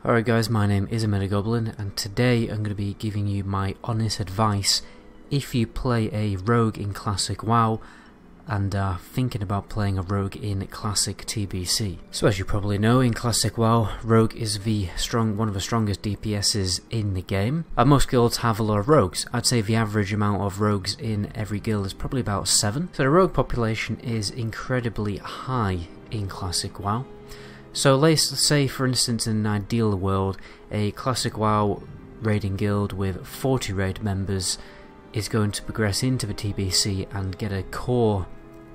Alright guys, my name is MetaGoblin and today I'm going to be giving you my honest advice if you play a rogue in Classic WoW and are thinking about playing a rogue in Classic TBC. So as you probably know, in Classic WoW, rogue is one of the strongest DPSs in the game. Most guilds have a lot of rogues. I'd say the average amount of rogues in every guild is probably about 7. So the rogue population is incredibly high in Classic WoW. So let's say, for instance, in an ideal world, a Classic WoW raiding guild with 40 raid members is going to progress into the TBC and get a core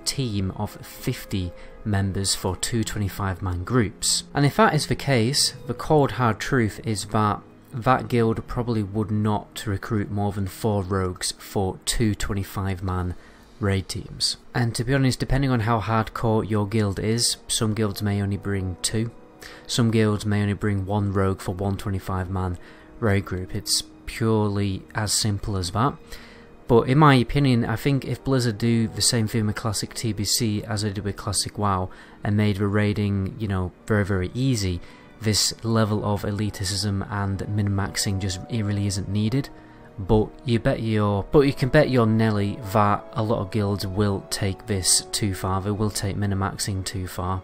team of 50 members for 2 25-man groups. And if that is the case, the cold hard truth is that that guild probably would not recruit more than 4 rogues for 2 25-man raid teams. And to be honest, depending on how hardcore your guild is, some guilds may only bring 2, some guilds may only bring 1 rogue for 1 25-man raid group. It's purely as simple as that. But in my opinion, I think if Blizzard do the same thing with Classic TBC as they did with Classic WoW and made the raiding, very, very easy, this level of elitism and min-maxing just really isn't needed. But you can bet your Nelly that a lot of guilds will take this too far. They will take min-maxing too far,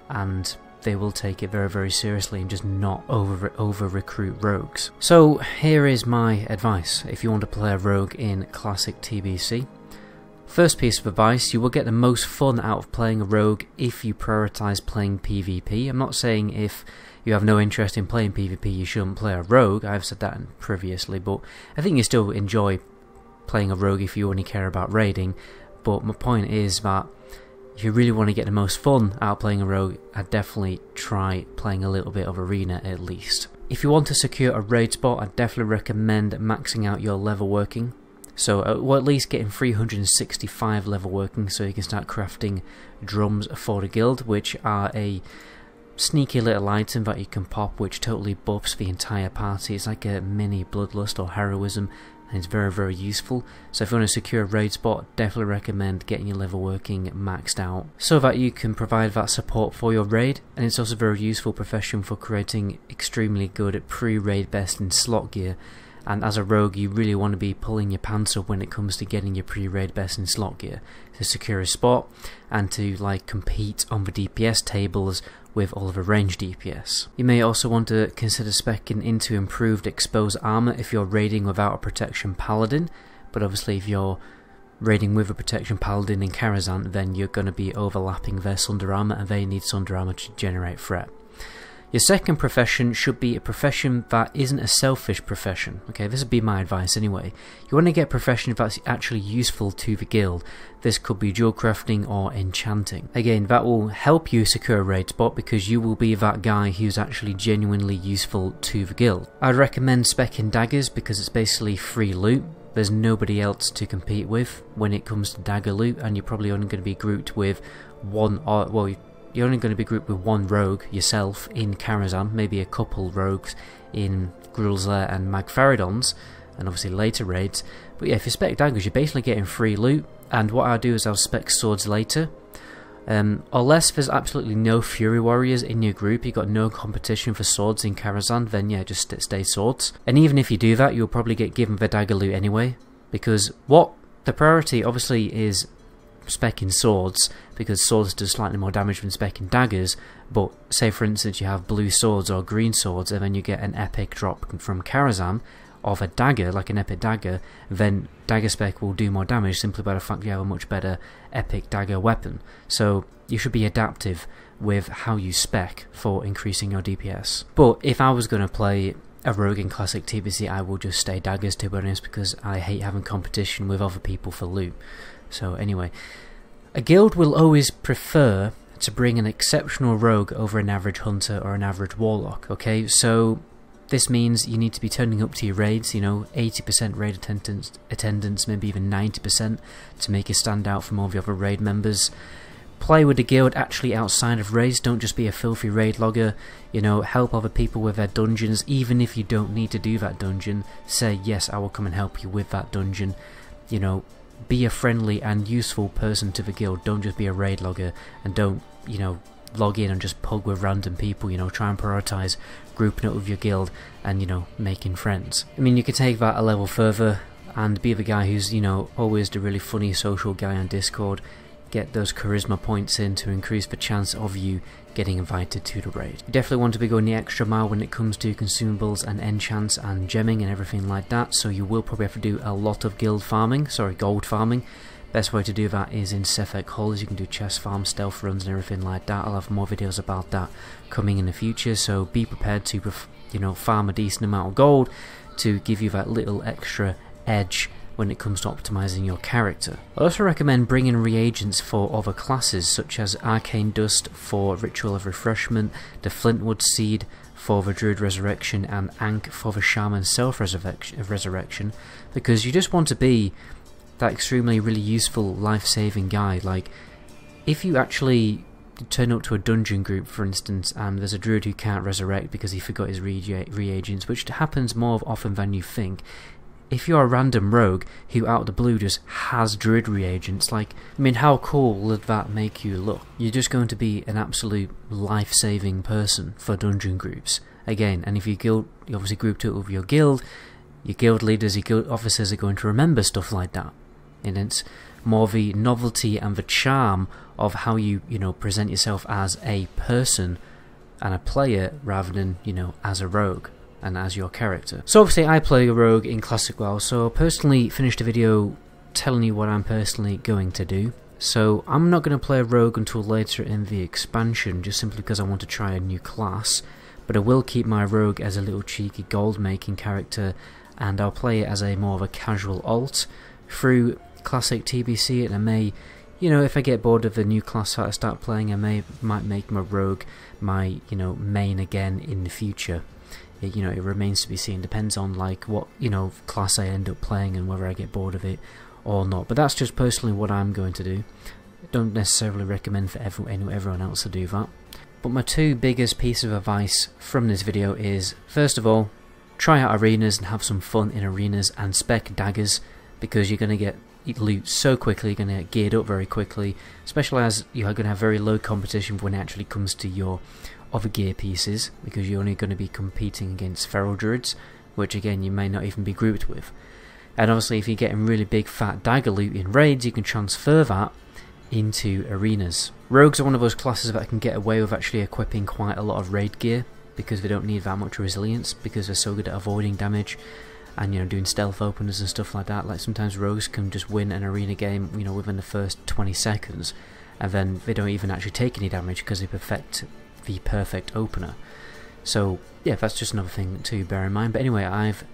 and they will take it very, very seriously and just not over recruit rogues. So here is my advice if you want to play a rogue in Classic TBC. First piece of advice: you will get the most fun out of playing a rogue if you prioritise playing PvP. I'm not saying if you have no interest in playing PvP you shouldn't play a rogue. I've said that previously, but I think you still enjoy playing a rogue if you only care about raiding. But my point is that if you really want to get the most fun out of playing a rogue, I'd definitely try playing a little bit of arena at least. If you want to secure a raid spot, I'd definitely recommend maxing out your level working. So, at least getting 365 level working so you can start crafting drums for the guild, which are a sneaky little item that you can pop which totally buffs the entire party. It's like a mini bloodlust or heroism, and it's very, very useful. So if you want to secure a raid spot, definitely recommend getting your level working maxed out so that you can provide that support for your raid. And it's also a very useful profession for creating extremely good pre-raid best in slot gear. And as a rogue, you really want to be pulling your pants up when it comes to getting your pre-raid best in slot gear to secure a spot and to compete on the DPS tables with all of the ranged DPS. You may also want to consider speccing into improved exposed armor if you're raiding without a protection paladin, but obviously if you're raiding with a protection paladin in Karazhan, then you're going to be overlapping their sunder armor, and they need sunder armor to generate threat. Your second profession should be a profession that isn't a selfish profession. Okay, this would be my advice anyway. You want to get a profession that's actually useful to the guild. This could be jewel crafting or enchanting. Again, that will help you secure a raid spot because you will be that guy who's actually genuinely useful to the guild. I'd recommend speccing daggers because it's basically free loot. There's nobody else to compete with when it comes to dagger loot, and you're probably only going to be grouped with you're only going to be grouped with 1 rogue yourself in Karazhan, maybe a couple rogues in Gruul's Lair and Magfaridon's, and obviously later raids. But yeah, if you spec daggers, you're basically getting free loot, and what I'll do is I'll spec swords later. Unless there's absolutely no Fury Warriors in your group, you've got no competition for swords in Karazhan, then yeah, just stay swords. And even if you do that, you'll probably get given the dagger loot anyway, because the priority obviously is specking swords, because swords do slightly more damage than specking daggers. But say for instance you have blue swords or green swords and then you get an epic drop from Karazhan of a dagger, like an epic dagger, then dagger spec will do more damage simply by the fact you have a much better epic dagger weapon. So you should be adaptive with how you spec for increasing your DPS. But if I was going to play a rogue in Classic TBC, I will just stay daggers, to be honest, because I hate having competition with other people for loot. So anyway, a guild will always prefer to bring an exceptional rogue over an average hunter or an average warlock, okay? So this means you need to be turning up to your raids, 80% raid attendance, maybe even 90% to make you stand out from all the other raid members. Play with the guild actually outside of raids, don't just be a filthy raid logger, help other people with their dungeons. Even if you don't need to do that dungeon, say yes, I will come and help you with that dungeon. Be a friendly and useful person to the guild, don't just be a raid logger, and don't log in and just pug with random people, you know, try and prioritize grouping up with your guild and, you know, making friends. I mean, you could take that a level further and be the guy who's, you know, always the really funny social guy on Discord, get those charisma points in to increase the chance of you getting invited to the raid. You definitely want to be going the extra mile when it comes to consumables and enchants and gemming and everything like that, so you will probably have to do a lot of gold farming. Best way to do that is in Cephek Halls. You can do chest farm, stealth runs and everything like that. I'll have more videos about that coming in the future, so be prepared to, you know, farm a decent amount of gold to give you that little extra edge when it comes to optimizing your character. I also recommend bringing reagents for other classes, such as Arcane Dust for Ritual of Refreshment, the Flintwood Seed for the Druid Resurrection, and Ankh for the Shaman Self-Resurrection, because you just want to be that extremely really useful life-saving guy. Like, if you actually turn up to a dungeon group, for instance, and there's a druid who can't resurrect because he forgot his reagents, which happens more often than you think. If you're a random rogue who out of the blue just has druid reagents, like, I mean, how cool would that make you look? You're just going to be an absolute life-saving person for dungeon groups. Again, and if you obviously grouped it with your guild leaders, your guild officers are going to remember stuff like that. And it's more the novelty and the charm of how you know, present yourself as a person and a player rather than, you know, as a rogue and as your character. So obviously I play a rogue in Classic WoW, so I personally finished a video telling you what I'm personally going to do. So I'm not going to play a rogue until later in the expansion, just simply because I want to try a new class, but I will keep my rogue as a little cheeky gold making character, and I'll play it as a more of a casual alt through Classic TBC, and I may, you know, if I get bored of the new class that I start playing, I might make my rogue my, you know, main again in the future. You know, it remains to be seen. Depends on like what, you know, class I end up playing and whether I get bored of it or not. But that's just personally what I'm going to do. I don't necessarily recommend for everyone else to do that. But my two biggest pieces of advice from this video is, first of all, try out arenas and have some fun in arenas and spec daggers, because you're going to get loot so quickly, you're going to get geared up very quickly, especially as you are going to have very low competition when it actually comes to your other gear pieces, because you're only going to be competing against feral druids, which again you may not even be grouped with. And obviously if you're getting really big fat dagger loot in raids, you can transfer that into arenas. Rogues are one of those classes that can get away with actually equipping quite a lot of raid gear, because they don't need that much resilience, because they're so good at avoiding damage and, you know, doing stealth openers and stuff like that. Like, sometimes rogues can just win an arena game, you know, within the first 20 seconds, and then they don't even actually take any damage because they perfect the perfect opener. So yeah, that's just another thing to bear in mind. But anyway, I've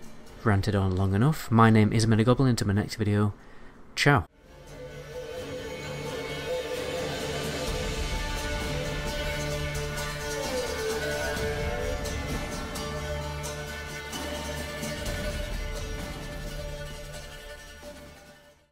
ranted on long enough. My name is MetaGoblin. Until my next video, ciao.